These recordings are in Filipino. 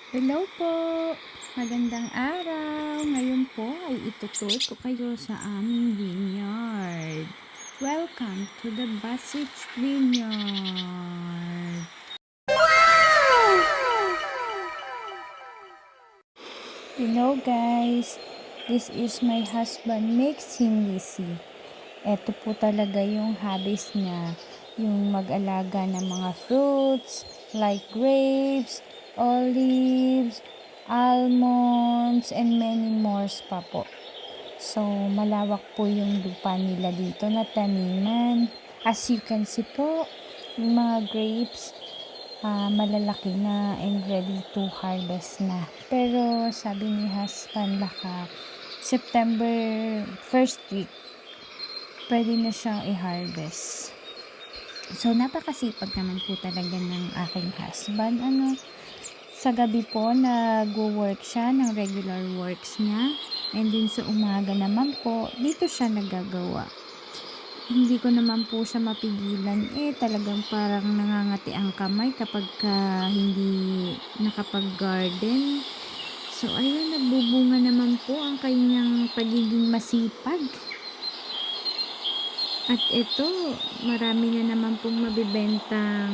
Hello po! Magandang araw! Ngayon po ay itutur ko kayo sa aming vineyard. Welcome to the Basich Vineyard! You know guys, this is my husband makes him busy. Ito po talaga yung hobbies niya. Yung mag-alaga ng mga fruits like grapes, olives, almonds, and many more pa po. So, malawak po yung lupa nila dito na taniman. As you can see po, yung mga grapes, malalaki na and ready to harvest na. Pero, sabi ni husband, baka September 1st week, pwede na siyang i-harvest. So, napakasipag naman po talaga ng aking husband. Sa gabi po, nag-work siya ng regular works niya. And then sa umaga naman po, dito siya nagagawa. Hindi ko naman po siya mapigilan. Talagang parang nangangati ang kamay kapag hindi nakapag-garden. So, ayun, nagbubunga naman po ang kanyang pagiging masipag. At ito, marami na naman pong mabibentang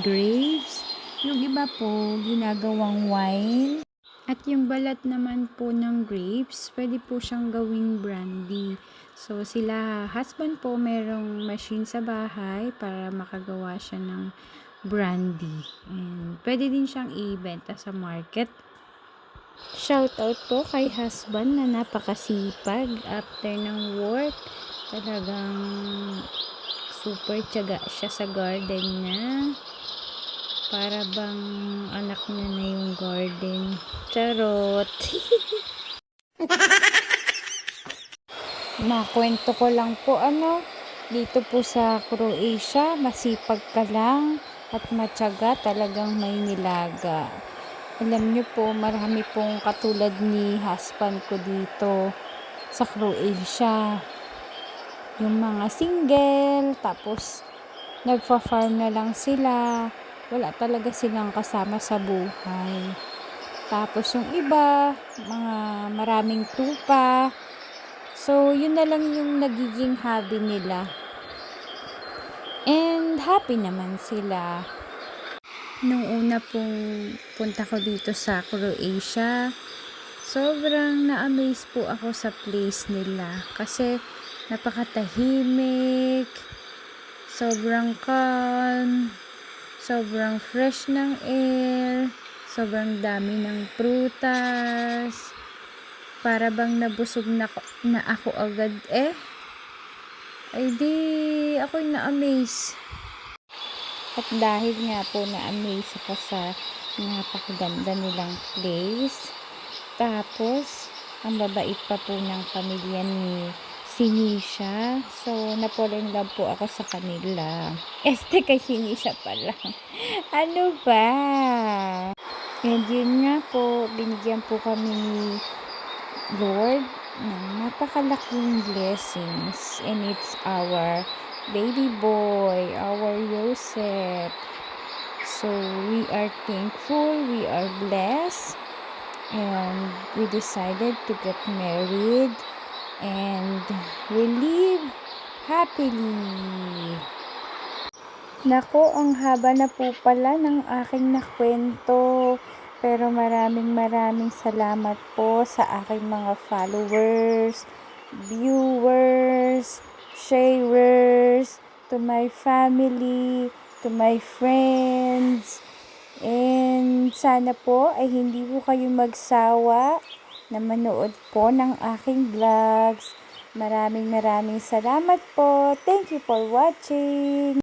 grapes. Yung iba po, ginagawang wine. At yung balat naman po ng grapes, pwede po siyang gawing brandy. So, sila husband po, merong machine sa bahay para makagawa siya ng brandy. And pwede din siyang ibenta sa market. Shoutout po kay husband na napakasipag after ng work. Talagang super tiyaga siya sa garden niya. Para bang anak niya na yung garden. Charot! Nakwento ko lang po dito po sa Croatia, masipag ka lang at matyaga, talagang may nilaga. Alam niyo po, marami pong katulad ni husband ko dito sa Croatia. Yung mga single, tapos nagfa-farm na lang sila. Wala talaga silang kasama sa buhay. Tapos yung iba, mga maraming tupa. So, yun na lang yung nagiging hobby nila. And happy naman sila. Nung una pong punta ko dito sa Croatia, sobrang na-amaze po ako sa place nila. Kasi napakatahimik, sobrang calm, sobrang fresh ng air, sobrang dami ng prutas, para bang nabusog na ako agad ay di ako'y na-amaze. At dahil nga po na-amaze ako sa napakaganda nilang place, tapos ang babait pa po ng pamilya ni Sinisha. So, na-fall in love po ako sa kanila. Kay Sinisha pala. Ano ba? And yun nga po, binigyan po kami ni Lord ng napakalaking blessings. And it's our baby boy, our Joseph. So, we are thankful, we are blessed. And we decided to get married and we live happily. Nako, ang haba na po pala ng aking nakwento. Pero maraming salamat po sa aking mga followers, viewers, sharers, to my family, to my friends. And sana po ay hindi po kayo magsawa na manood po ng aking vlogs. Maraming salamat po. Thank you for watching.